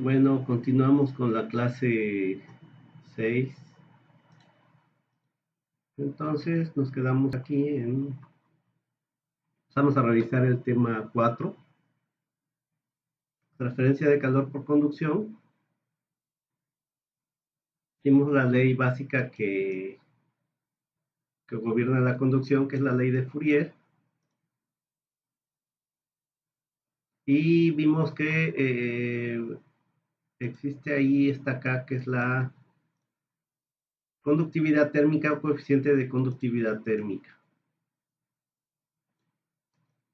Bueno, continuamos con la clase 6. Entonces nos quedamos aquí Vamos a revisar el tema 4, transferencia de calor por conducción. Vimos la ley básica que gobierna la conducción, que es la ley de Fourier. Y vimos que existe ahí esta acá, que es la conductividad térmica o coeficiente de conductividad térmica.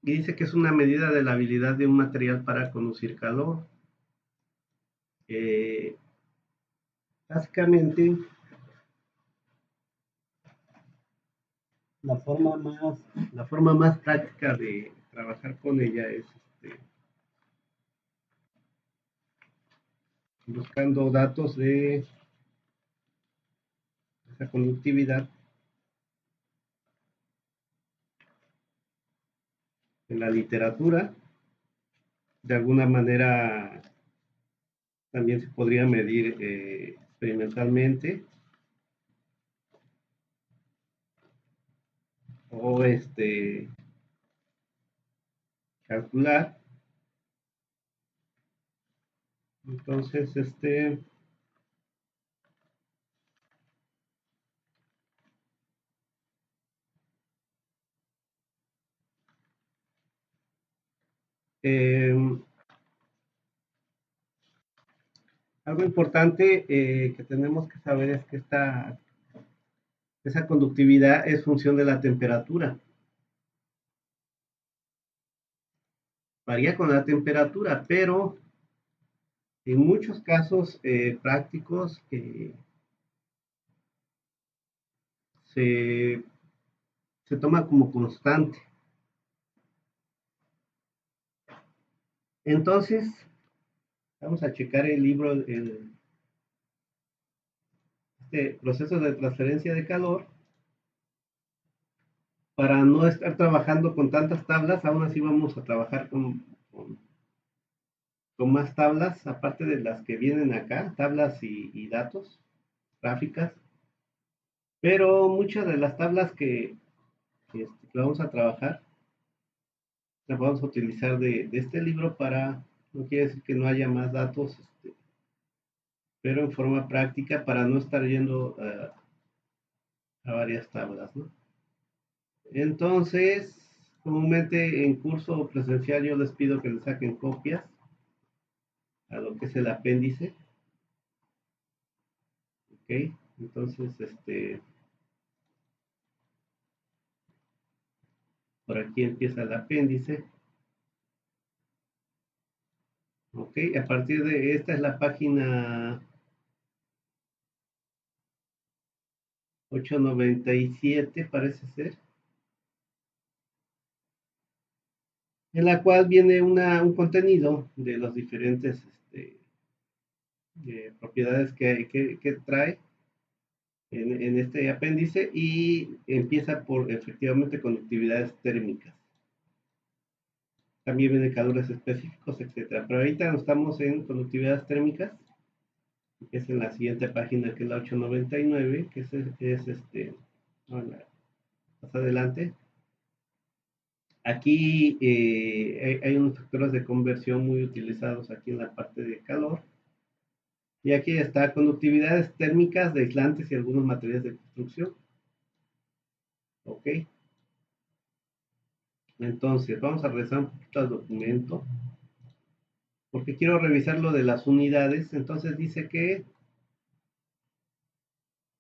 Y dice que es una medida de la habilidad de un material para conducir calor. Básicamente, la forma más práctica de trabajar con ella es buscando datos de esa conductividad en la literatura. De alguna manera también se podría medir experimentalmente o calcular. Entonces, algo importante que tenemos que saber es que esa conductividad es función de la temperatura. Varía con la temperatura, pero en muchos casos prácticos se toma como constante. Entonces, vamos a checar el libro, proceso de transferencia de calor. Para no estar trabajando con tantas tablas, aún así vamos a trabajar con más tablas, aparte de las que vienen acá, tablas y datos, gráficas. Pero muchas de las tablas que vamos a trabajar, las vamos a utilizar de este libro no quiere decir que no haya más datos, pero en forma práctica para no estar yendo a varias tablas, ¿no? Entonces, comúnmente en curso presencial yo les pido que le saquen copias a lo que es el apéndice. Ok, entonces, por aquí empieza el apéndice. Ok, a partir de esta es la página 897, parece ser, en la cual viene un contenido de las diferentes propiedades que trae en este apéndice y empieza por efectivamente conductividades térmicas. También vienen calores específicos, etcétera. Pero ahorita estamos en conductividades térmicas, que es en la siguiente página, que es la 899, que más adelante. Aquí hay unos factores de conversión muy utilizados aquí en la parte de calor. Y aquí está conductividades térmicas de aislantes y algunos materiales de construcción. Ok. Entonces, vamos a regresar un poquito al documento, porque quiero revisar lo de las unidades. Entonces dice que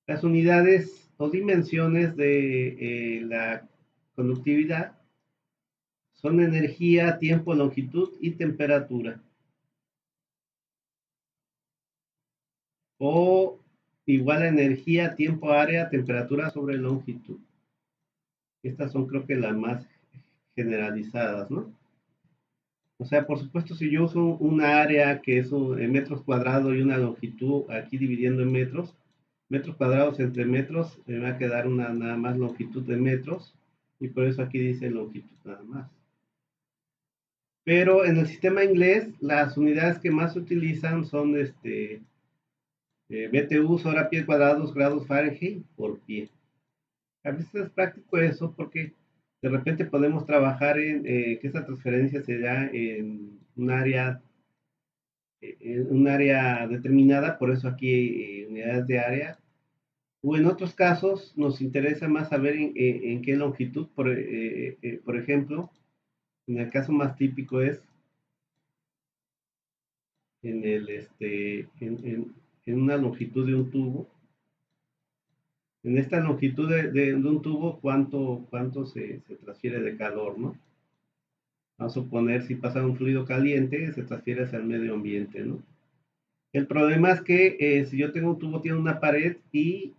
las unidades o dimensiones de la conductividad son energía, tiempo, longitud y temperatura. O igual a energía, tiempo, área, temperatura sobre longitud. Estas son creo que las más generalizadas, ¿no? O sea, por supuesto, si yo uso una área que es en metros cuadrados y una longitud aquí dividiendo en metros cuadrados entre metros, me va a quedar una nada más longitud de metros y por eso aquí dice longitud nada más. Pero en el sistema inglés, las unidades que más se utilizan son BTUs, hora pie cuadrados, grados Fahrenheit por pie. A veces es práctico eso porque de repente podemos trabajar que esa transferencia se da en un área determinada, por eso aquí unidades de área. O en otros casos nos interesa más saber en qué longitud, por ejemplo, en el caso más típico es en, el, en una longitud de un tubo. En esta longitud de un tubo, ¿cuánto se transfiere de calor, no? Vamos a suponer si pasa un fluido caliente, se transfiere hacia el medio ambiente, ¿no? El problema es que si yo tengo un tubo, tiene una pared y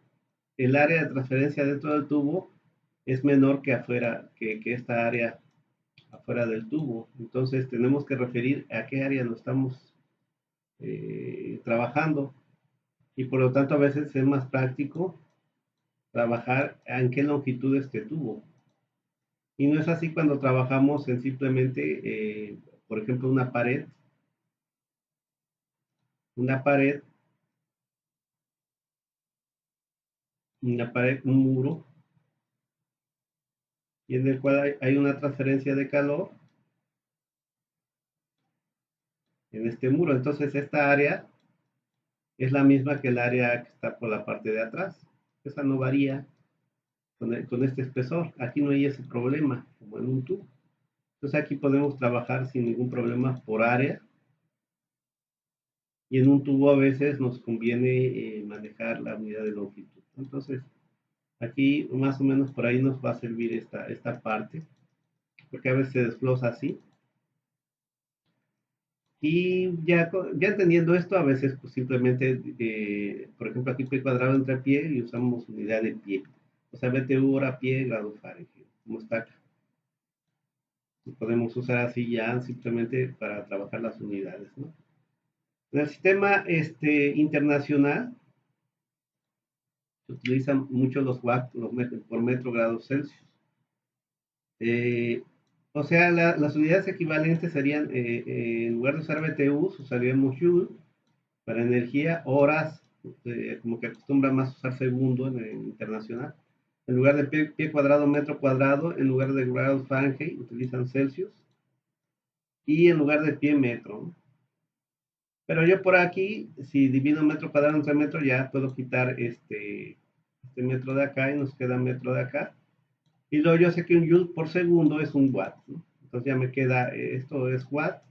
el área de transferencia dentro del tubo es menor que afuera, que esta área afuera del tubo. Entonces tenemos que referir a qué área nos estamos trabajando y por lo tanto a veces es más práctico trabajar en qué longitud este tubo. Y no es así cuando trabajamos en simplemente, por ejemplo, una pared, un muro, y en el cual hay una transferencia de calor en este muro. Entonces esta área es la misma que el área que está por la parte de atrás. Esa no varía con este espesor. Aquí no hay ese problema, como en un tubo. Entonces aquí podemos trabajar sin ningún problema por área. Y en un tubo a veces nos conviene manejar la unidad de longitud. Entonces aquí más o menos por ahí nos va a servir esta parte, porque a veces se desglosa así. Y ya entendiendo esto, a veces pues simplemente, por ejemplo, aquí pie cuadrado entre pie y usamos unidad de pie. O sea, BTU hora pie grado Fahrenheit, como está acá. Y podemos usar así ya simplemente para trabajar las unidades, ¿no? En el sistema internacional se utilizan mucho los watts los metros, por metro grados Celsius. Eh, o sea, las unidades equivalentes serían, en lugar de usar BTUs, usaríamos Joule para energía, horas, como que acostumbra más usar segundo en el internacional. En lugar de pie cuadrado, metro cuadrado, en lugar de grados Fahrenheit, utilizan Celsius. Y en lugar de pie, metro, ¿no? Pero yo por aquí, si divido metro cuadrado entre metro, ya puedo quitar este metro de acá y nos queda metro de acá. Y luego yo sé que un joule por segundo es un watt, ¿no? Entonces ya me queda, esto es watt,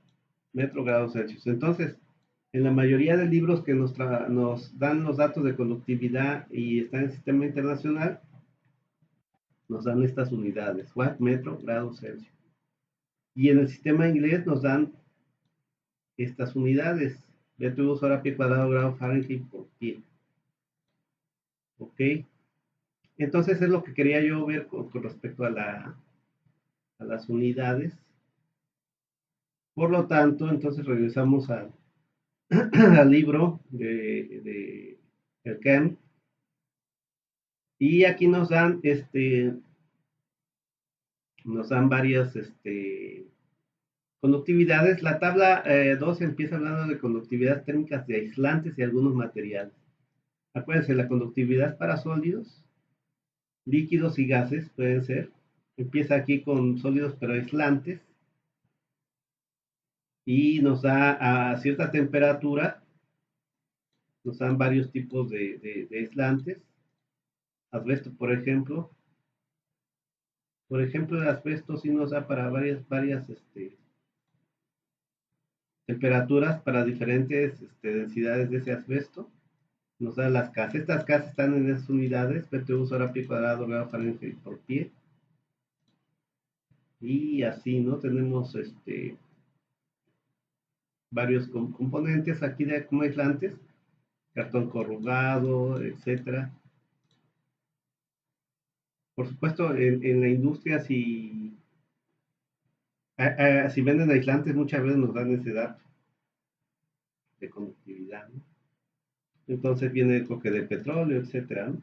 metro grados Celsius. Entonces, en la mayoría de libros que nos dan los datos de conductividad y están en el sistema internacional, nos dan estas unidades, watt, metro, grados Celsius. Y en el sistema inglés nos dan estas unidades, BTU hora pie cuadrado grado Fahrenheit por pie. ¿Ok? Entonces es lo que quería yo ver con respecto a las unidades. Por lo tanto, entonces regresamos al libro de el Kemp y aquí nos dan varias conductividades. La tabla 2 empieza hablando de conductividades térmicas de aislantes y algunos materiales. Acuérdense, la conductividad para sólidos, líquidos y gases pueden ser. Empieza aquí con sólidos pero aislantes y nos da a cierta temperatura, nos dan varios tipos de aislantes. Asbesto, por ejemplo. Por ejemplo, el asbesto sí nos da para varias temperaturas, para diferentes densidades de ese asbesto. Nos da las casas. Estas casas están en esas unidades, BTU hora pie cuadrado, grado Fahrenheit por pie. Y así, ¿no? Tenemos varios componentes aquí como aislantes, cartón corrugado, etcétera. Por supuesto, en la industria, si venden aislantes, muchas veces nos dan ese dato de conductividad, ¿no? Entonces viene el coque de petróleo, etcétera, ¿no?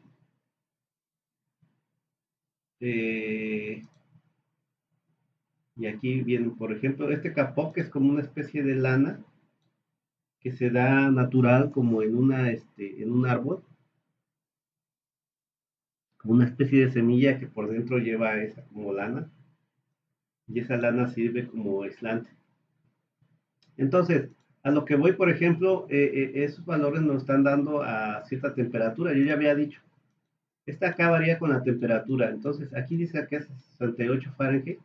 Eh, Y aquí viene, por ejemplo, este capó, que es como una especie de lana que se da natural como en un árbol, como una especie de semilla que por dentro lleva esa como lana, y esa lana sirve como aislante. Entonces, a lo que voy, por ejemplo, esos valores nos están dando a cierta temperatura. Yo ya había dicho, esta acá varía con la temperatura. Entonces, aquí dice que es 68 Fahrenheit.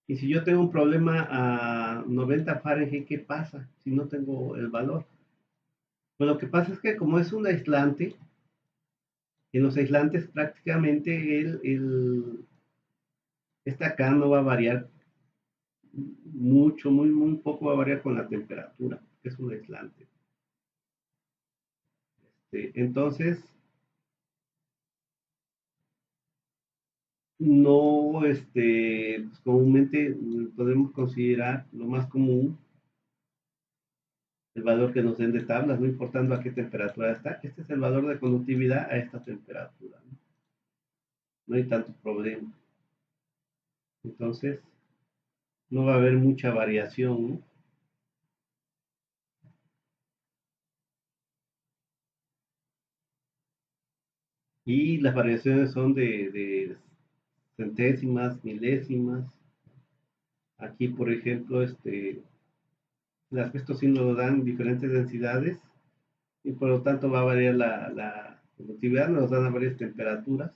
Y si yo tengo un problema a 90 Fahrenheit, ¿qué pasa si no tengo el valor? Pues lo que pasa es que como es un aislante, en los aislantes prácticamente esta acá no va a variar mucho, muy poco va a variar con la temperatura, que es un aislante. Entonces, no, pues comúnmente podemos considerar lo más común el valor que nos den de tablas, no importando a qué temperatura está. Este es el valor de conductividad a esta temperatura. No hay tanto problema. Entonces, no va a haber mucha variación, ¿no? Y las variaciones son de centésimas, milésimas. Aquí, por ejemplo, las estos sí nos dan diferentes densidades y por lo tanto va a variar la conductividad, nos dan a varias temperaturas.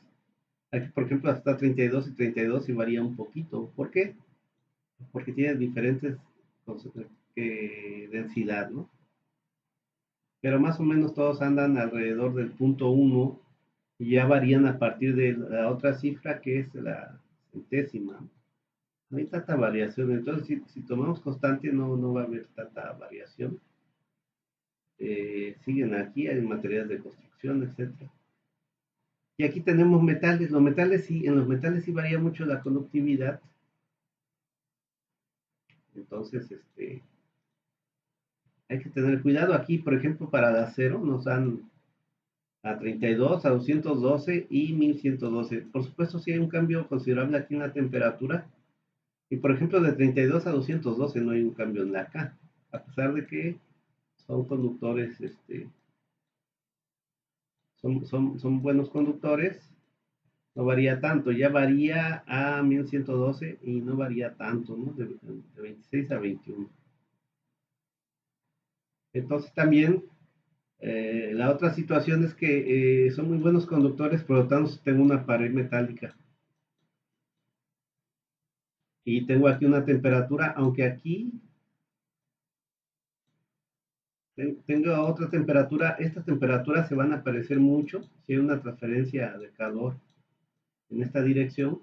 Aquí, por ejemplo, hasta 32 y 32 y varía un poquito. ¿Por qué? Porque tiene diferentes densidad, ¿no? Pero más o menos todos andan alrededor del punto uno y ya varían a partir de la otra cifra que es la centésima. No hay tanta variación, entonces si tomamos constante no va a haber tanta variación. Siguen aquí, hay materiales de construcción, etcétera. Y aquí tenemos metales, los metales sí, en los metales sí varía mucho la conductividad, entonces hay que tener cuidado aquí, por ejemplo, para el acero nos dan a 32, a 212 y 1112. Por supuesto, sí hay un cambio considerable aquí en la temperatura. Y por ejemplo, de 32 a 212 no hay un cambio en la K, a pesar de que son conductores, son buenos conductores, no varía tanto. Ya varía a 1112 y no varía tanto, ¿no? De 26 a 21. Entonces también la otra situación es que son muy buenos conductores, por lo tanto tengo una pared metálica y tengo aquí una temperatura, aunque aquí tengo otra temperatura, estas temperaturas se van a parecer mucho si hay una transferencia de calor en esta dirección.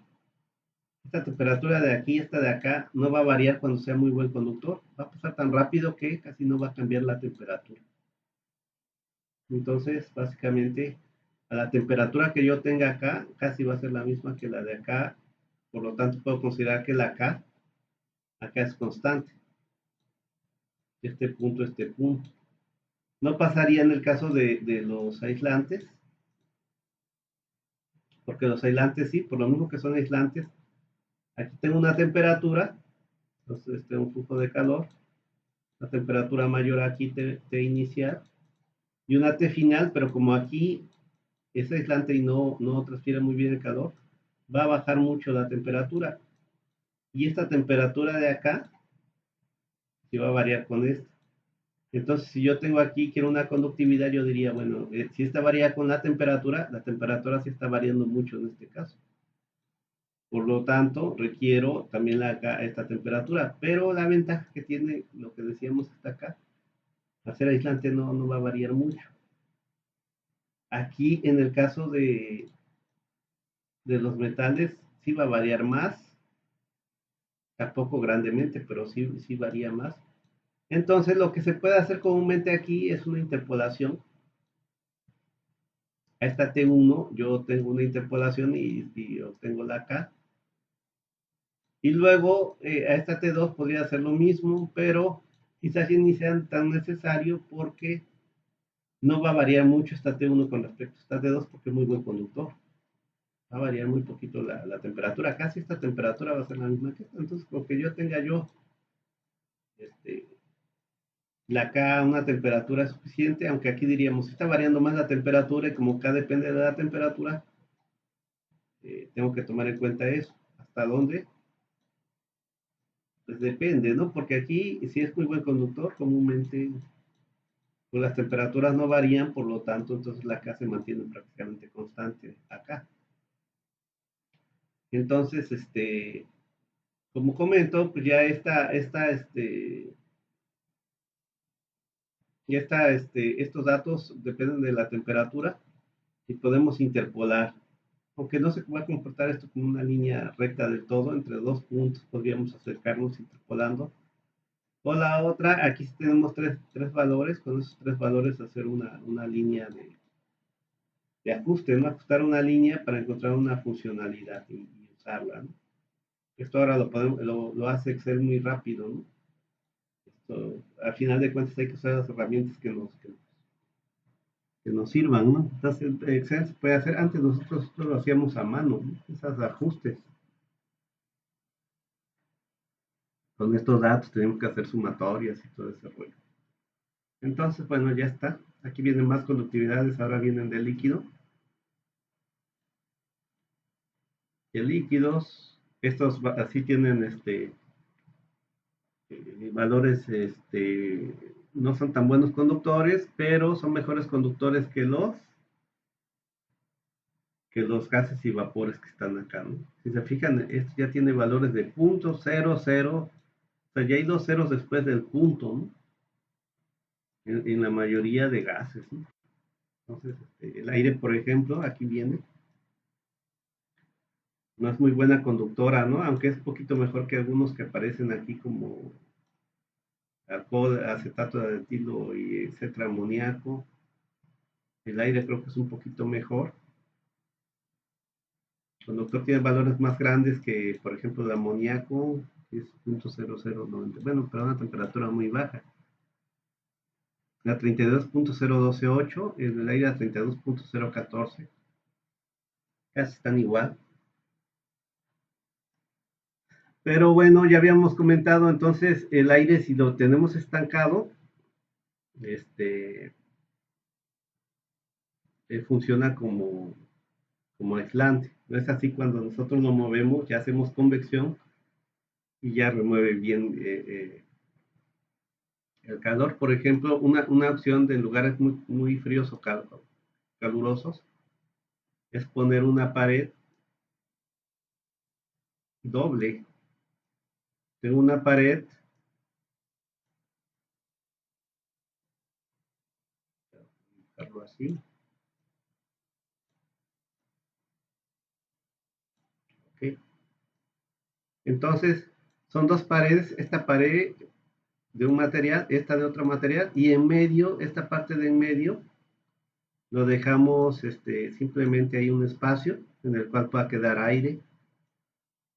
Esta temperatura de aquí, esta de acá, no va a variar cuando sea muy buen conductor. Va a pasar tan rápido que casi no va a cambiar la temperatura. Entonces, básicamente, a la temperatura que yo tenga acá, casi va a ser la misma que la de acá. Por lo tanto, puedo considerar que la acá es constante. Este punto. No pasaría en el caso de los aislantes, porque los aislantes sí, por lo mismo que son aislantes, aquí tengo una temperatura, entonces un flujo de calor, la temperatura mayor aquí T inicial y una T final, pero como aquí es aislante y no transfiere muy bien el calor, va a bajar mucho la temperatura. Y esta temperatura de acá sí va a variar con esta. Entonces, si yo tengo aquí, quiero una conductividad, yo diría, bueno, si esta varía con la temperatura sí está variando mucho en este caso. Por lo tanto, requiero también esta temperatura, pero la ventaja que tiene lo que decíamos hasta acá, hacer aislante no va a variar mucho. Aquí, en el caso de los metales, sí va a variar más, tampoco grandemente, pero sí varía más. Entonces, lo que se puede hacer comúnmente aquí es una interpolación. A esta T1 yo tengo una interpolación y obtengo la K. Y luego a esta T2 podría hacer lo mismo, pero quizás ni sea tan necesario porque no va a variar mucho esta T1 con respecto a esta T2 porque es muy buen conductor. Va a variar muy poquito la temperatura. Casi esta temperatura va a ser la misma que esta. Entonces, con que yo tenga este, acá una temperatura suficiente, aunque aquí diríamos, si está variando más la temperatura y como acá depende de la temperatura, tengo que tomar en cuenta eso. ¿Hasta dónde? Pues depende, ¿no? Porque aquí, si es muy buen conductor, comúnmente pues las temperaturas no varían, por lo tanto, entonces la acá se mantiene prácticamente constante acá. Entonces, como comento, pues estos datos dependen de la temperatura y podemos interpolar. Aunque no se va a comportar esto como una línea recta del todo, entre dos puntos podríamos acercarnos interpolando. O la otra, aquí sí tenemos tres valores, con esos tres valores hacer una línea de ajuste, ¿no? Ajustar una línea para encontrar una funcionalidad y usarla, ¿no? Esto ahora lo hace Excel muy rápido, ¿no? Esto, al final de cuentas hay que usar las herramientas que nos sirvan, ¿no? Entonces, Excel se puede hacer, antes nosotros esto lo hacíamos a mano, ¿no? Esos ajustes. Con estos datos tenemos que hacer sumatorias y todo ese rollo. Entonces, bueno, ya está. Aquí vienen más conductividades, ahora vienen de líquido. De líquidos, estos así tienen valores, no son tan buenos conductores, pero son mejores conductores que los gases y vapores que están acá, ¿no? Si se fijan, esto ya tiene valores de punto, cero, cero, o sea, ya hay dos ceros después del punto, ¿no? En la mayoría de gases, ¿no? Entonces, el aire, por ejemplo, aquí viene, no es muy buena conductora, ¿no? Aunque es un poquito mejor que algunos que aparecen aquí como alcohol, acetato de etilo y etcétera, amoníaco. El aire creo que es un poquito mejor. El conductor tiene valores más grandes que, por ejemplo, el amoníaco, que es 0.0090, bueno, pero a una temperatura muy baja. La 32.0128, el aire a 32.014, casi están igual. Pero bueno, ya habíamos comentado entonces el aire si lo tenemos estancado, este, funciona como aislante. No es así cuando nosotros lo movemos, ya hacemos convección y ya remueve bien el calor. Por ejemplo, una opción de lugares muy, muy fríos o calurosos es poner una pared doble. Tengo una pared, algo así, ¿ok? Entonces, son dos paredes, esta pared de un material, esta de otro material, y en medio, esta parte de en medio, lo dejamos simplemente hay un espacio en el cual pueda quedar aire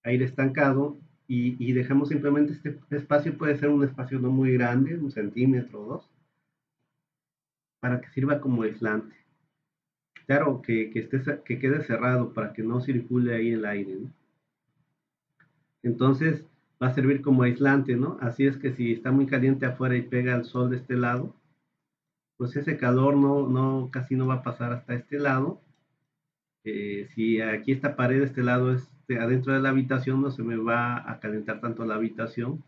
estancado, y dejamos simplemente este espacio, puede ser un espacio no muy grande, 1 centímetro o 2, para que sirva como aislante. Claro, que quede cerrado para que no circule ahí el aire, ¿no? Entonces va a servir como aislante, ¿no? Así es que si está muy caliente afuera y pega el sol de este lado, pues ese calor casi no va a pasar hasta este lado. Si aquí esta pared de este lado es adentro de la habitación, no se me va a calentar tanto la habitación,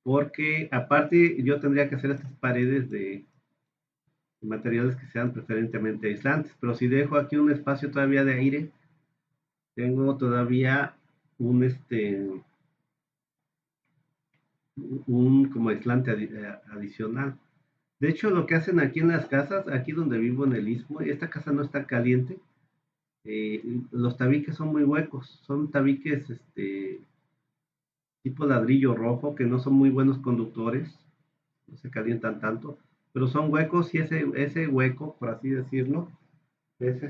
porque aparte yo tendría que hacer estas paredes de materiales que sean preferentemente aislantes, pero si dejo aquí un espacio todavía de aire, tengo todavía un, un como aislante adicional. De hecho, lo que hacen aquí en las casas, aquí donde vivo en el Istmo, esta casa no está caliente, los tabiques son muy huecos, son tabiques tipo ladrillo rojo que no son muy buenos conductores, no se calientan tanto, pero son huecos y ese hueco, por así decirlo, pues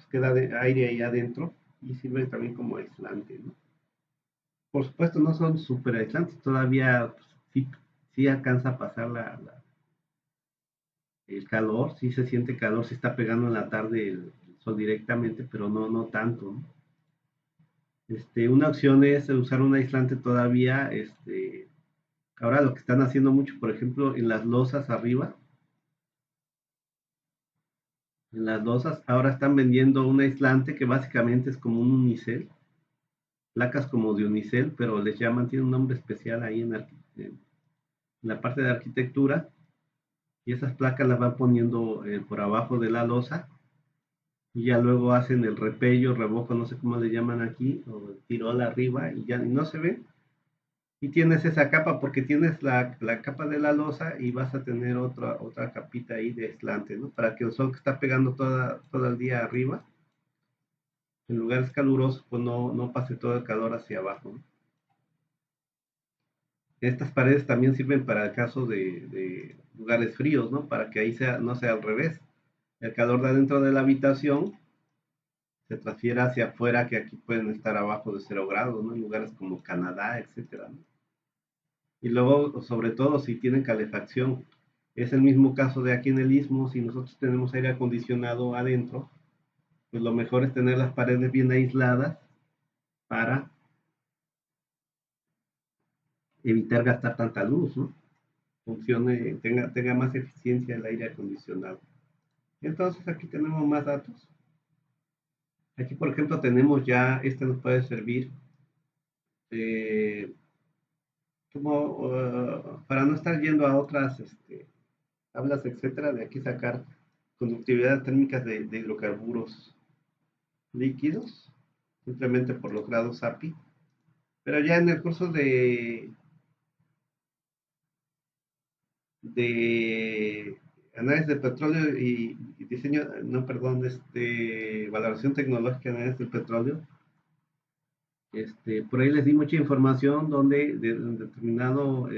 queda de aire ahí adentro y sirve también como aislante, ¿no? Por supuesto, no son súper aislantes, todavía pues, sí alcanza a pasar el calor, sí se siente calor, si está pegando en la tarde el sol directamente, pero no tanto, ¿no? Una opción es usar un aislante todavía, ahora lo que están haciendo mucho, por ejemplo, en las losas arriba, en las losas ahora están vendiendo un aislante que básicamente es como un unicel, placas como de unicel, pero les llaman, tiene un nombre especial ahí en la parte de arquitectura, y esas placas las van poniendo por abajo de la losa, y ya luego hacen el repello, revoco, no sé cómo le llaman aquí, o el tirol arriba, y ya no se ve. Y tienes esa capa porque tienes la capa de la losa y vas a tener otra capita ahí de aislante, ¿no? Para que el sol que está pegando todo el día arriba, en lugares calurosos, pues no pase todo el calor hacia abajo, ¿no? Estas paredes también sirven para el caso de lugares fríos, ¿no? Para que ahí no sea al revés. El calor de adentro de la habitación se transfiere hacia afuera, que aquí pueden estar abajo de 0 grados, ¿no? En lugares como Canadá, etcétera, ¿no? Y luego, sobre todo, si tienen calefacción. Es el mismo caso de aquí en el Istmo. Si nosotros tenemos aire acondicionado adentro, pues lo mejor es tener las paredes bien aisladas para evitar gastar tanta luz, ¿no? Funcione, tenga más eficiencia el aire acondicionado. Entonces aquí tenemos más datos. Aquí, por ejemplo, tenemos ya, nos puede servir eh, como para no estar yendo a otras tablas, etcétera, de aquí sacar conductividad térmicas de hidrocarburos líquidos, simplemente por los grados API. Pero ya en el curso de análisis de petróleo y diseño, no, perdón, valoración tecnológica de análisis del petróleo, por ahí les di mucha información donde en determinado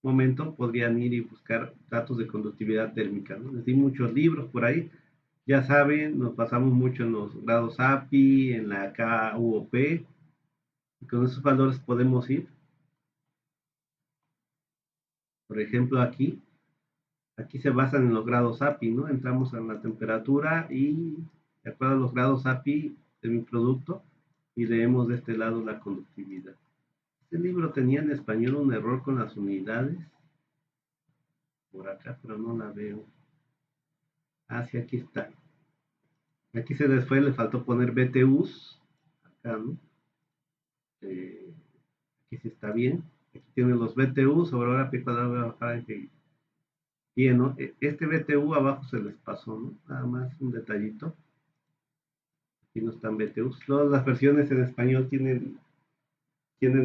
momento podrían ir y buscar datos de conductividad térmica, ¿no? Les di muchos libros por ahí. Ya saben, nos pasamos mucho en los grados API, en la KUOP, y con esos valores podemos ir. Por ejemplo, aquí se basan en los grados API, ¿no? Entramos en la temperatura y de acuerdo a los grados API de mi producto y leemos de este lado la conductividad. Este libro tenía en español un error con las unidades, por acá, pero no la veo. Ah, sí, aquí está. Aquí se les fue, le faltó poner BTUs, acá, ¿no? Aquí sí está bien. Aquí tienen los BTUs, sobre hora pi cuadrado, voy a bajar en bien, ¿no? Este BTU abajo se les pasó, ¿no? Nada más un detallito. Aquí no están BTUs. Todas las versiones en español tienen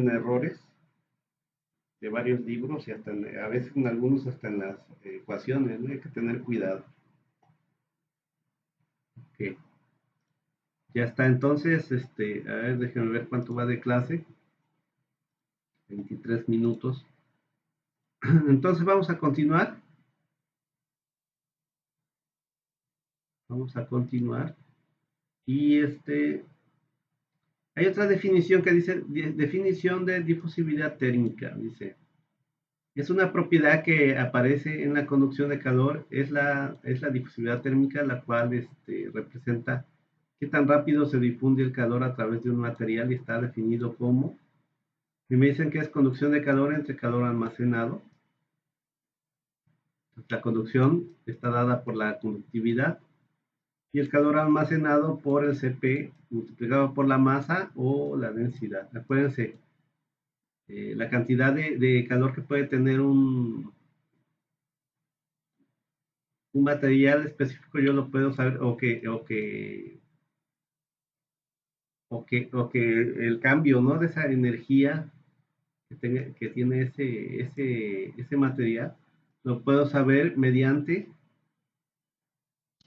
errores de varios libros y hasta a veces en algunos hasta en las ecuaciones, ¿no? Hay que tener cuidado. Ok. Ya está, entonces, a ver, déjenme ver cuánto va de clase. 23 minutos. Entonces vamos a continuar. Vamos a continuar. Y hay otra definición que dice, definición de difusividad térmica, dice. Es una propiedad que aparece en la conducción de calor, es la difusividad térmica, la cual representa qué tan rápido se difunde el calor a través de un material y está definido como, y me dicen que es conducción de calor entre calor almacenado. La conducción está dada por la conductividad y el calor almacenado por el Cp multiplicado por la masa o la densidad. Acuérdense, la cantidad de calor que puede tener un material específico yo lo puedo saber o que el cambio, ¿no? De esa energía que tiene ese material lo puedo saber mediante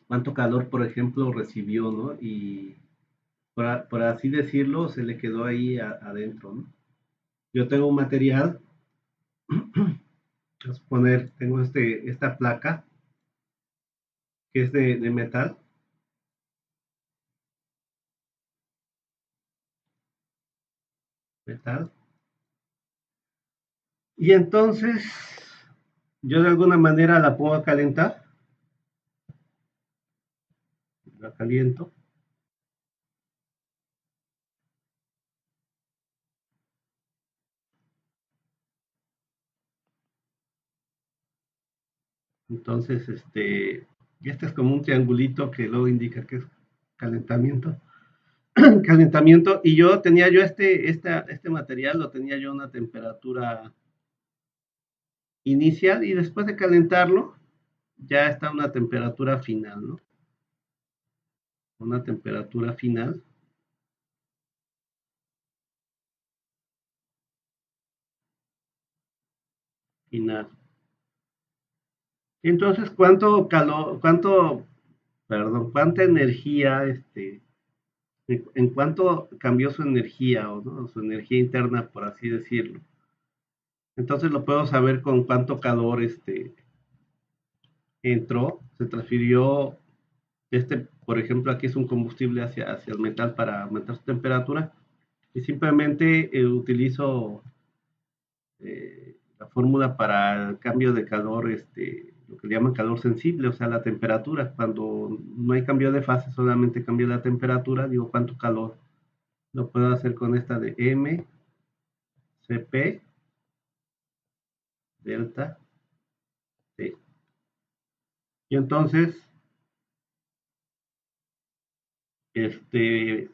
cuánto calor, por ejemplo, recibió, ¿no? Y por así decirlo, se le quedó ahí adentro, ¿no? Yo tengo un material, vamos a poner, tengo esta placa que es de metal. Metal. Y entonces yo de alguna manera la pongo a calentar la caliento. Entonces, este es como un triangulito que luego indica que es calentamiento. Calentamiento. Y yo tenía yo este material, lo tenía yo a una temperatura inicial y después de calentarlo, ya está a una temperatura final, ¿no? Una temperatura final. Final. Entonces, ¿cuánto calor, perdón, cuánta energía, en cuánto cambió su energía, o ¿no? Su energía interna, por así decirlo? Entonces lo puedo saber con cuánto calor, entró, se transfirió, por ejemplo, aquí es un combustible hacia el metal para aumentar su temperatura, y simplemente utilizo la fórmula para el cambio de calor, lo que le llaman calor sensible, o sea, la temperatura. Cuando no hay cambio de fase, solamente cambia la temperatura, digo cuánto calor. Lo puedo hacer con esta de M, CP, delta, T. Y entonces, este,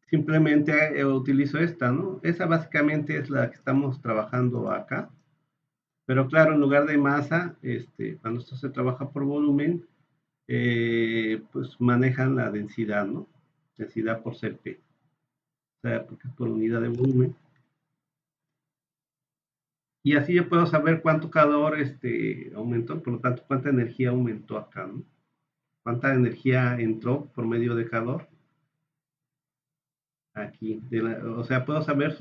simplemente utilizo esta, ¿no? Esa básicamente es la que estamos trabajando acá. Pero claro, en lugar de masa, cuando esto se trabaja por volumen, pues manejan la densidad, ¿no? Densidad por CP, o sea, porque es por unidad de volumen. Y así yo puedo saber cuánto calor aumentó, por lo tanto, cuánta energía aumentó acá, ¿no? Cuánta energía entró por medio de calor aquí. O sea, puedo saber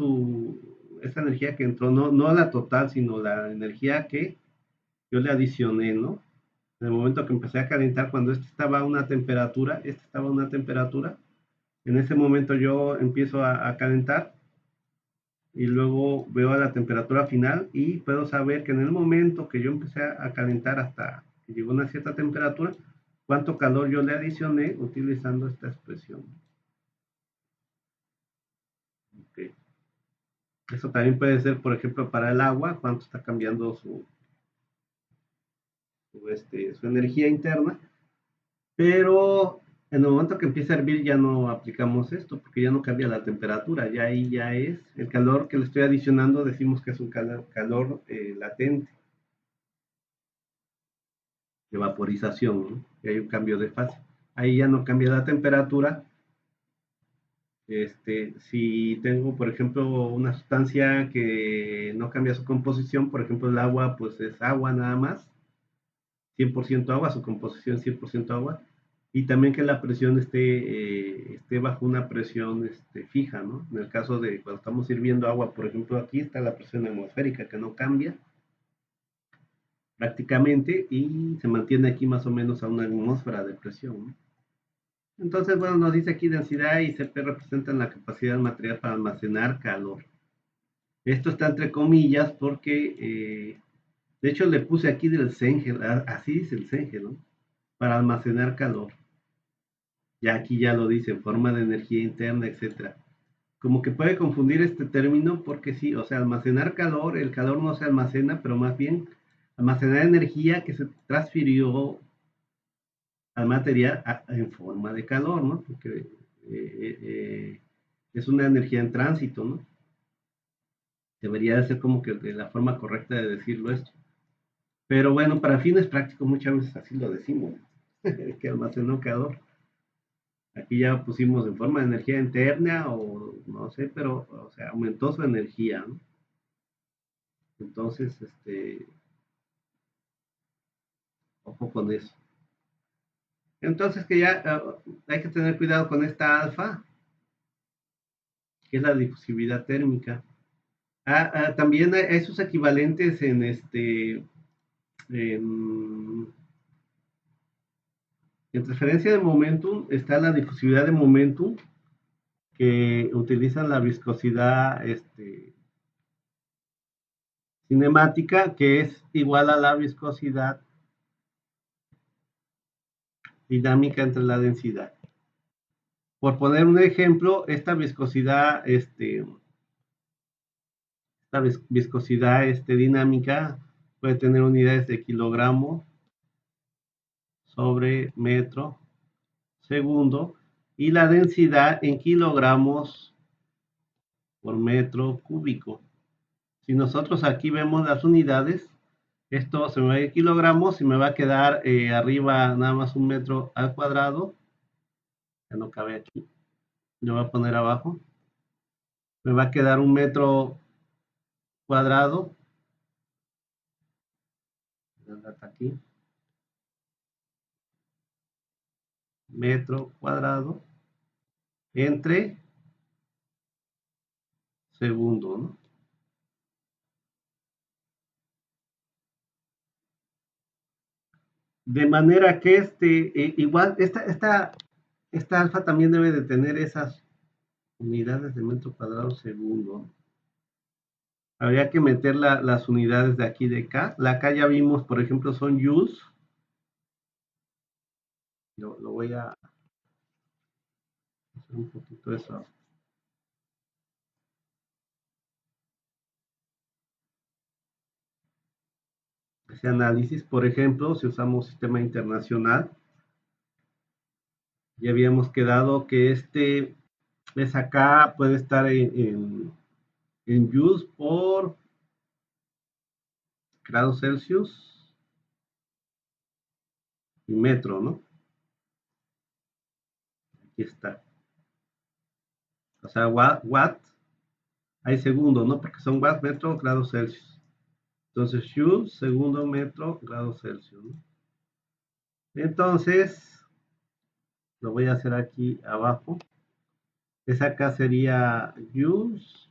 esa energía que entró, no la total, sino la energía que yo le adicioné, ¿no? En el momento que empecé a calentar, cuando estaba a una temperatura, en ese momento yo empiezo a calentar y luego veo a la temperatura final y puedo saber que en el momento que yo empecé a calentar hasta que llegó a una cierta temperatura, cuánto calor yo le adicioné utilizando esta expresión. Okay. Eso también puede ser, por ejemplo, para el agua, cuánto está cambiando su energía interna, pero en el momento que empieza a hervir ya no aplicamos esto, porque ya no cambia la temperatura, ya ahí ya es el calor que le estoy adicionando, decimos que es un calor latente, de vaporización, ¿no? Y hay un cambio de fase. Ahí ya no cambia la temperatura. Si tengo, por ejemplo, una sustancia que no cambia su composición, por ejemplo, el agua, pues es agua nada más, 100% agua, su composición 100% agua, y también que la presión esté bajo una presión fija, ¿no? En el caso de cuando estamos sirviendo agua, por ejemplo, aquí está la presión atmosférica que no cambia prácticamente y se mantiene aquí más o menos a una atmósfera de presión, ¿no? Entonces, bueno, nos dice aquí densidad y CP representan la capacidad del material para almacenar calor. Esto está entre comillas porque, de hecho, le puse aquí del Cengel, así dice el Cengel, ¿no? Para almacenar calor. Ya aquí ya lo dice, en forma de energía interna, etcétera. Como que puede confundir este término porque sí, o sea, almacenar calor, el calor no se almacena, pero más bien almacenar energía que se transfirió al material en forma de calor, ¿no? Porque es una energía en tránsito, ¿no? Debería de ser como que la forma correcta de decirlo esto. Pero bueno, para fines prácticos muchas veces así lo decimos, que almacenó calor. Aquí ya pusimos en forma de energía interna o no sé, pero o sea, aumentó su energía, ¿no? Entonces, ojo con eso. Entonces que ya hay que tener cuidado con esta alfa, que es la difusividad térmica. También hay sus equivalentes en, en transferencia de momentum, está la difusividad de momentum, que utilizan la viscosidad cinemática, que es igual a la viscosidad dinámica entre la densidad. Por poner un ejemplo, esta viscosidad, dinámica puede tener unidades de kilogramo sobre metro segundo y la densidad en kilogramos por metro cúbico. Si nosotros aquí vemos las unidades, esto se me va a ir kilogramos y me va a quedar arriba nada más un metro al cuadrado. Ya no cabe aquí. Yo voy a poner abajo. Me va a quedar un metro cuadrado. Aquí. Metro cuadrado entre segundo, ¿no? De manera que igual, esta alfa también debe de tener esas unidades de metro cuadrado segundo. Habría que meter las unidades de aquí de K. La K ya vimos, por ejemplo, son joules. Lo voy a hacer un poquito eso. Ese análisis, por ejemplo, si usamos sistema internacional, ya habíamos quedado que es acá, puede estar en joules por grados Celsius y metro, ¿no? Aquí está. O sea, watt, hay segundo, ¿no? Porque son watt, metro, grados Celsius. Entonces, joules, segundo, metro, grados Celsius, ¿no? Entonces, lo voy a hacer aquí abajo. Esa acá sería joules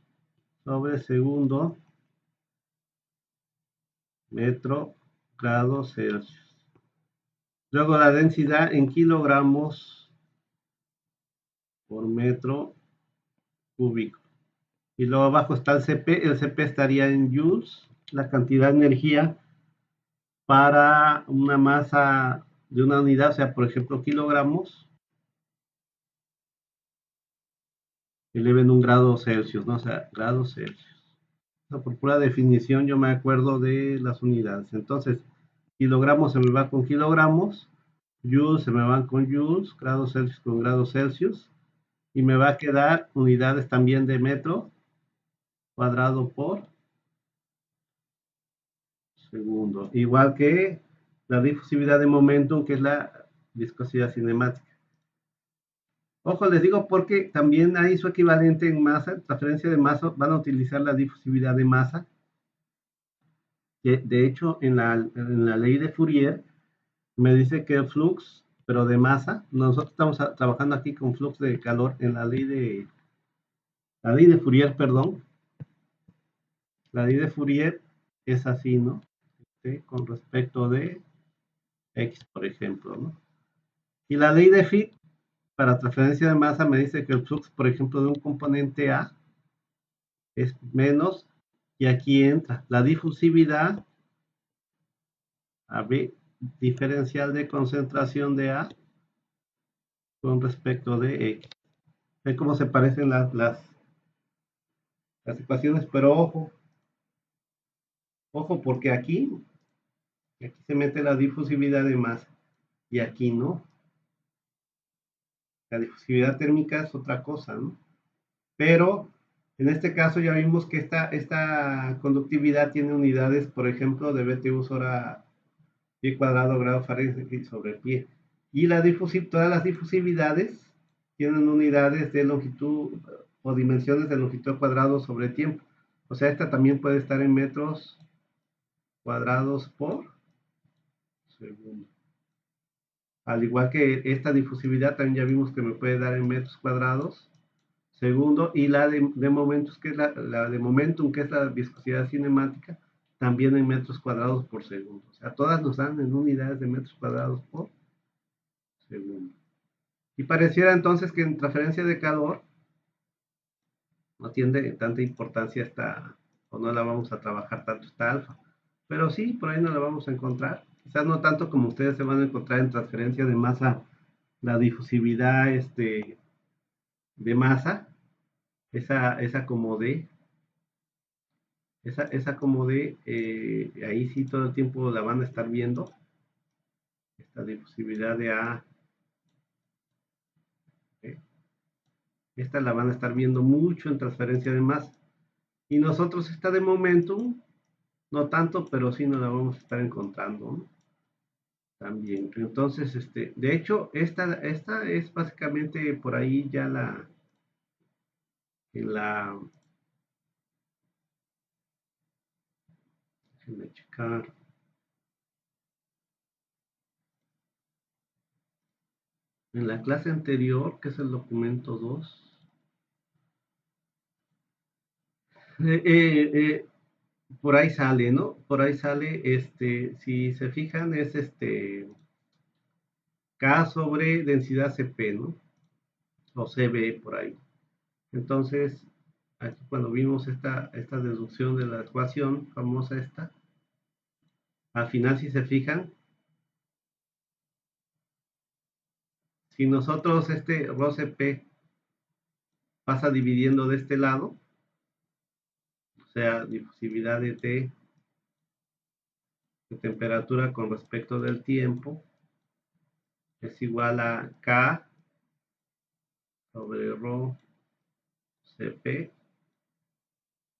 sobre segundo, metro, grados Celsius. Luego la densidad en kilogramos por metro cúbico. Y luego abajo está el CP estaría en joules, la cantidad de energía para una masa de una unidad, o sea, por ejemplo, kilogramos, eleven un grado Celsius, ¿no? O sea, grados Celsius. O sea, por pura definición yo me acuerdo de las unidades. Entonces, kilogramos se me va con kilogramos, joules se me van con joules, grados Celsius con grados Celsius, y me va a quedar unidades también de metro cuadrado por segundo. Igual que la difusividad de momentum, que es la viscosidad cinemática. Ojo, les digo porque también hay su equivalente en masa, transferencia de masa, van a utilizar la difusividad de masa. Que de hecho, en la ley de Fourier, me dice que el flux, pero de masa, nosotros estamos trabajando aquí con flux de calor en la ley de Fourier, perdón. La ley de Fourier es así, ¿no? Con respecto de X, por ejemplo, ¿no? Y la ley de Fick, para transferencia de masa, me dice que el flux, por ejemplo, de un componente A es menos, y aquí entra la difusividad a B, diferencial de concentración de A con respecto de X. ¿Ven cómo se parecen las ecuaciones? Pero ojo, porque aquí se mete la difusividad de masa y aquí no. La difusividad térmica es otra cosa, ¿no? Pero en este caso ya vimos que esta conductividad tiene unidades, por ejemplo, de BTU sobre pie cuadrado grado Fahrenheit sobre pie. Y todas las difusividades tienen unidades de longitud o dimensiones de longitud cuadrado sobre tiempo. O sea, esta también puede estar en metros cuadrados por segundo. Al igual que esta difusividad también ya vimos que me puede dar en metros cuadrados segundo, y la de momentum, que es la de momentum, que es la viscosidad cinemática, también en metros cuadrados por segundo. O sea, todas nos dan en unidades de metros cuadrados por segundo. Y pareciera entonces que en transferencia de calor no tiene tanta importancia o no la vamos a trabajar tanto esta alfa. Pero sí, por ahí no la vamos a encontrar. Quizás no tanto como ustedes se van a encontrar en transferencia de masa la difusividad de masa, esa como D, esa como D, ahí sí todo el tiempo la van a estar viendo, esta difusividad de A, ¿eh? Esta la van a estar viendo mucho en transferencia de masa. Y nosotros esta de momentum, no tanto, pero sí nos la vamos a estar encontrando, ¿no? También. Entonces, de hecho, esta es básicamente por ahí ya en la, déjenme checar, en la clase anterior, que es el documento 2, eh, eh, eh, por ahí sale, ¿no? Por ahí sale, si se fijan, es K sobre densidad CP, ¿no? O CB por ahí. Entonces, aquí cuando vimos esta deducción de la ecuación famosa esta, al final si se fijan, si nosotros rho CP pasa dividiendo de este lado, o sea, difusividad de T de temperatura con respecto del tiempo, es igual a K sobre rho CP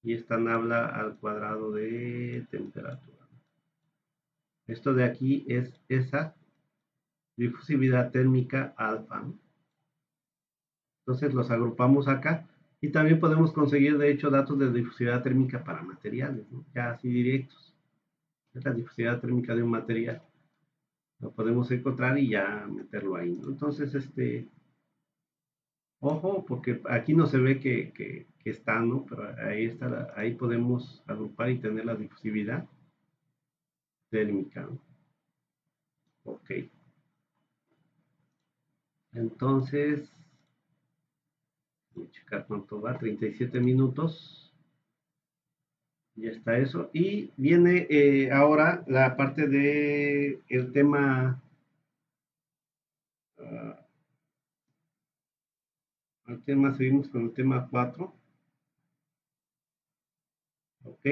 y esta nabla al cuadrado de temperatura. Esto de aquí es esa difusividad térmica alfa, ¿no? Entonces los agrupamos acá y también podemos conseguir de hecho datos de difusividad térmica para materiales, ¿no? Ya así directos. Es la difusividad térmica de un material. Lo podemos encontrar y ya meterlo ahí, ¿no? Entonces, ojo, porque aquí no se ve que está, ¿no? Pero ahí está, ahí podemos agrupar y tener la difusividad térmica, ¿no? Ok. Entonces, voy a checar cuánto va, 37 minutos. Ya está eso. Y viene ahora la parte de el tema, uh, seguimos con el tema 4. Ok.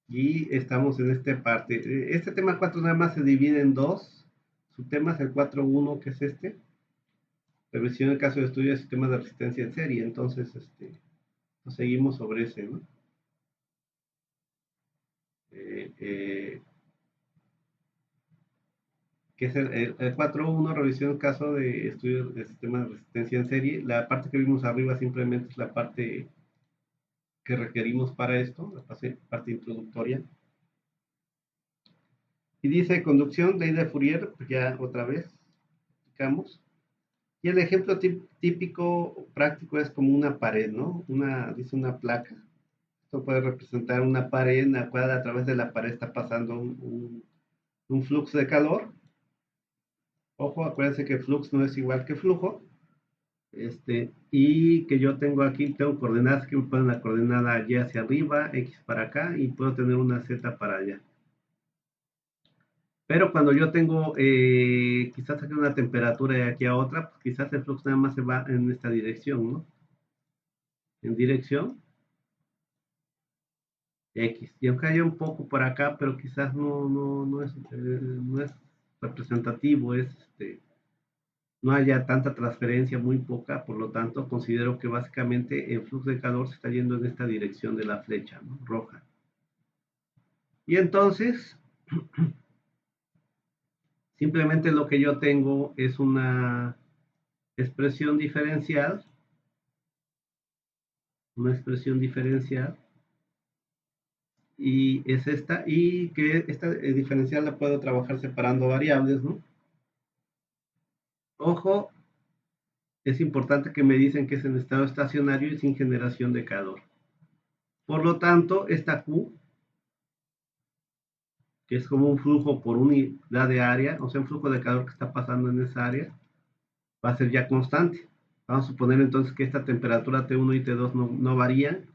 Y estamos en esta parte. Este tema 4 nada más se divide en dos. Su tema es el 4.1, que es revisión en caso de estudio de sistemas de resistencia en serie. Entonces, pues seguimos sobre ese, ¿no? Eh, eh, que es el 4.1, revisión en caso de estudio de sistemas de resistencia en serie. La parte que vimos arriba simplemente es la parte que requerimos para esto, la parte introductoria. Y dice conducción, ley de Fourier, pues ya otra vez, explicamos. Y el ejemplo típico práctico es como una pared, ¿no? Dice una placa. Esto puede representar una pared en la cual a través de la pared está pasando un flujo de calor. Ojo, acuérdense que flux no es igual que flujo. Y que yo tengo aquí, tengo coordenadas que me ponen la coordenada Y hacia arriba, X para acá, y puedo tener una Z para allá. Pero cuando yo tengo quizás aquí una temperatura de aquí a otra, pues quizás el flux nada más se va en esta dirección, ¿no? En dirección X. Y aunque haya un poco por acá, pero quizás no es representativo, no haya tanta transferencia, muy poca, por lo tanto considero que básicamente el flujo de calor se está yendo en esta dirección de la flecha, ¿no? Roja. Y entonces, simplemente lo que yo tengo es expresión una expresión diferencial, y es esta, y que esta diferencial la puedo trabajar separando variables, ¿no? Ojo, es importante que me dicen que es en estado estacionario y sin generación de calor. Por lo tanto, esta Q, que es como un flujo por unidad de área, o sea, un flujo de calor que está pasando en esa área, va a ser ya constante. Vamos a suponer entonces que esta temperatura T1 y T2 no varían,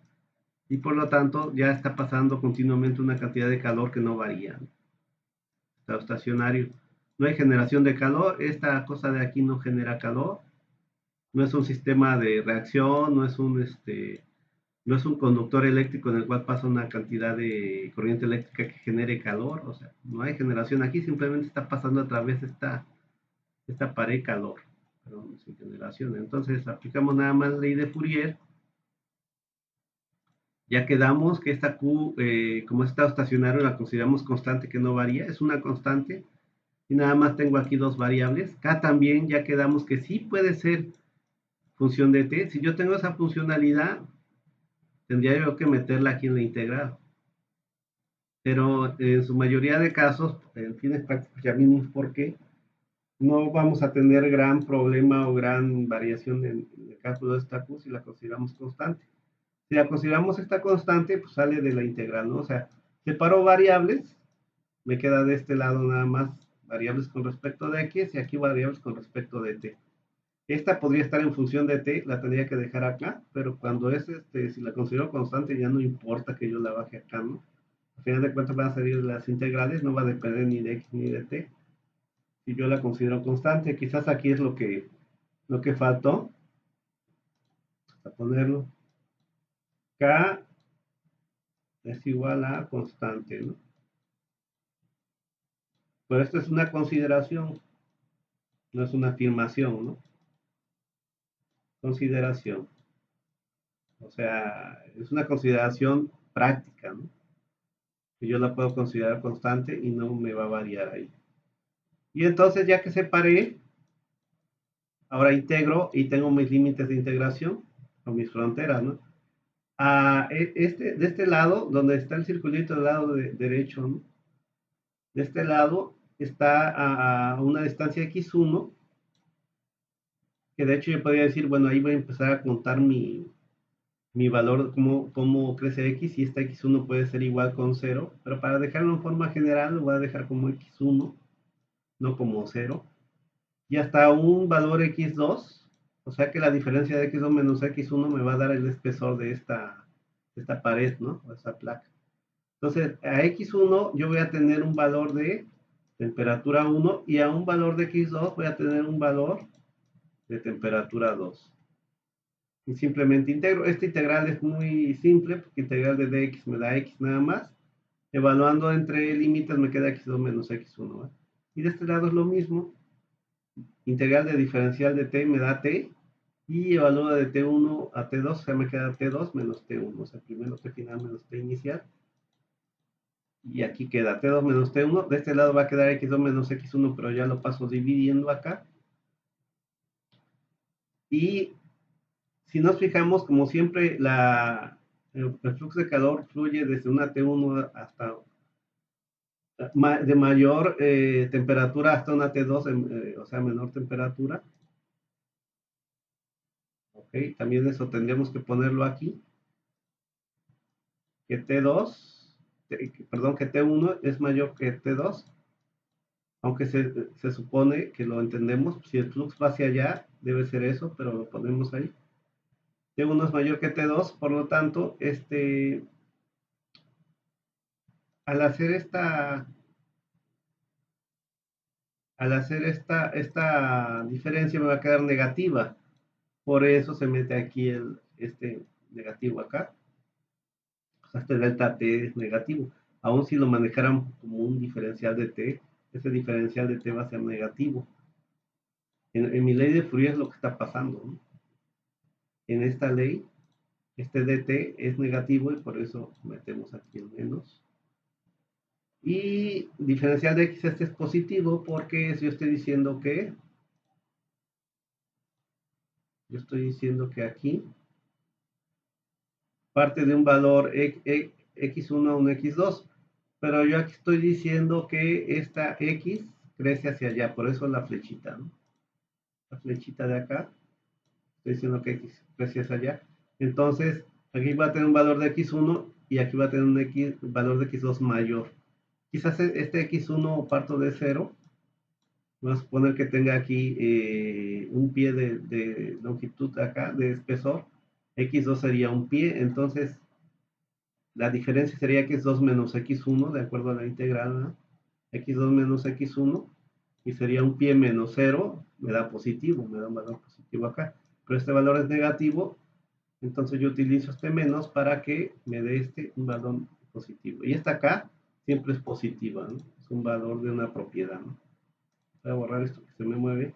y por lo tanto ya está pasando continuamente una cantidad de calor que no varía, ¿no? Estado estacionario. No hay generación de calor, esta cosa de aquí no genera calor, no es un sistema de reacción, no es un conductor eléctrico en el cual pasa una cantidad de corriente eléctrica que genere calor, o sea, no hay generación aquí, simplemente está pasando a través de esta pared calor, pero sin generación. Entonces aplicamos nada más la ley de Fourier, ya quedamos que esta Q, como es estado estacionario, la consideramos constante que no varía, es una constante, y nada más tengo aquí dos variables. K también ya quedamos que sí puede ser función de t. Si yo tengo esa funcionalidad, tendría yo que meterla aquí en la integral. Pero en su mayoría de casos, en fines prácticos, ya vimos por qué, no vamos a tener gran problema o gran variación en el cálculo de esta Q si la consideramos constante. Si la consideramos esta constante, pues sale de la integral, ¿no? O sea, separo variables, me queda de este lado nada más variables con respecto de x y aquí variables con respecto de t. Esta podría estar en función de t, la tendría que dejar acá, pero cuando es, si la considero constante ya no importa que yo la baje acá, ¿no? Al final de cuentas van a salir las integrales, no va a depender ni de x ni de t. Si yo la considero constante, quizás aquí es lo que faltó, a ponerlo. K es igual a constante, ¿no? Pero esto es una consideración, no es una afirmación, ¿no? Consideración. O sea, es una consideración práctica, ¿no? Que yo la puedo considerar constante y no me va a variar ahí. Y entonces, ya que separé, ahora integro y tengo mis límites de integración o mis fronteras, ¿no? De este lado, donde está el circulito del lado derecho, ¿no? De este lado está a una distancia x1, que de hecho yo podría decir, bueno, ahí voy a empezar a contar mi valor, cómo crece x, y esta x1 puede ser igual con 0, pero para dejarlo en forma general lo voy a dejar como x1, no como 0, y hasta un valor x2, o sea que la diferencia de x2 menos x1 me va a dar el espesor de esta pared, ¿no? O esta placa. Entonces, a x1 yo voy a tener un valor de temperatura 1 y a un valor de x2 voy a tener un valor de temperatura 2. Y simplemente integro. Esta integral es muy simple porque integral de dx me da x nada más. Evaluando entre límites me queda x2 menos x1. ¿eh? Y de este lado es lo mismo. Integral de diferencial de t me da t. Y evalúo de t1 a t2, o sea, me queda t2 menos t1. O sea, primero t final menos t inicial. Y aquí queda t2 menos t1. De este lado va a quedar x2 menos x1, pero ya lo paso dividiendo acá. Y si nos fijamos, como siempre, el flujo de calor fluye desde una T1 hasta de mayor temperatura hasta una T2, o sea, menor temperatura. Ok, también eso tendríamos que ponerlo aquí. Que T2, perdón, que T1 es mayor que T2, aunque se supone que lo entendemos, si el flujo va hacia allá, debe ser eso, pero lo ponemos ahí. T1 es mayor que T2, por lo tanto, al hacer esta diferencia me va a quedar negativa. Por eso se mete aquí este negativo acá. Pues este delta t es negativo. Aún si lo manejaran como un diferencial de t, ese diferencial de t va a ser negativo. En mi ley de Fourier es lo que está pasando, ¿no? En esta ley, este dt es negativo y por eso metemos aquí el menos. Y diferencial de x este es positivo porque yo estoy diciendo aquí parte de un valor x1 a un x2, pero yo aquí estoy diciendo que esta x crece hacia allá, por eso la flechita, ¿no? La flechita de acá, estoy diciendo que x crece hacia allá. Entonces, aquí va a tener un valor de x1 y aquí va a tener un valor de x2 mayor. Quizás este x1 parto de 0. Vamos a suponer que tenga aquí un pie de longitud acá, de espesor. X2 sería un pie, entonces la diferencia sería x2 menos x1, de acuerdo a la integral, ¿no? X2 menos x1. y sería un pie menos 0, me da positivo, me da un valor positivo acá. Pero este valor es negativo, entonces yo utilizo este menos para que me dé un valor positivo. Y esta acá siempre es positiva, ¿no? Es un valor de una propiedad, ¿no? Voy a borrar esto que se me mueve.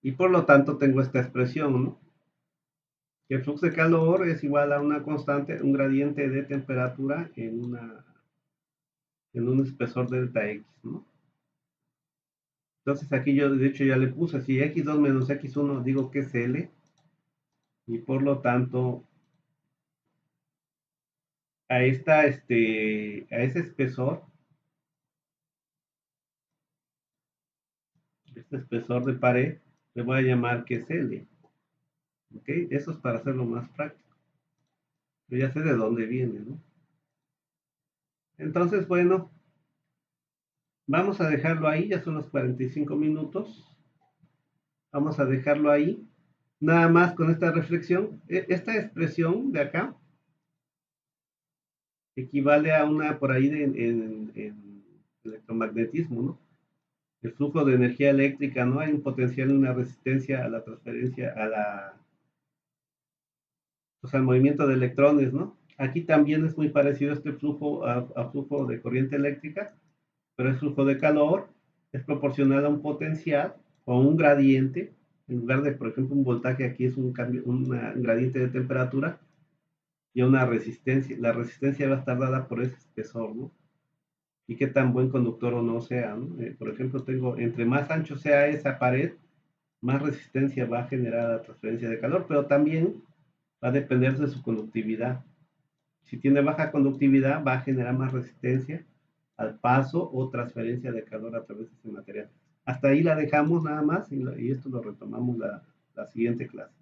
Y por lo tanto tengo esta expresión, ¿no? Que el flujo de calor es igual a una constante, un gradiente de temperatura en un espesor delta X, ¿no? Entonces aquí yo de hecho ya le puse, si x2 menos x1 digo que es L, y por lo tanto a a ese espesor, este espesor de pared, le voy a llamar que es L, ¿ok? Eso es para hacerlo más práctico. Yo ya sé de dónde viene, ¿no? Entonces, bueno, vamos a dejarlo ahí, ya son los 45 minutos. Vamos a dejarlo ahí. Nada más con esta reflexión. Esta expresión de acá equivale a una por ahí en electromagnetismo, ¿no? El flujo de energía eléctrica, ¿no? Hay un potencial y una resistencia a la transferencia, pues, al movimiento de electrones, ¿no? Aquí también es muy parecido este flujo a flujo de corriente eléctrica, pero el flujo de calor es proporcional a un potencial o un gradiente, en lugar de, por ejemplo, un voltaje, aquí es un cambio, un gradiente de temperatura y una resistencia. La resistencia va a estar dada por ese espesor, ¿no? Y qué tan buen conductor o no sea, ¿no? Por ejemplo, entre más ancho sea esa pared, más resistencia va a generar la transferencia de calor, pero también va a depender de su conductividad. Si tiene baja conductividad, va a generar más resistencia al paso o transferencia de calor a través de ese material. Hasta ahí la dejamos nada más y esto lo retomamos la siguiente clase.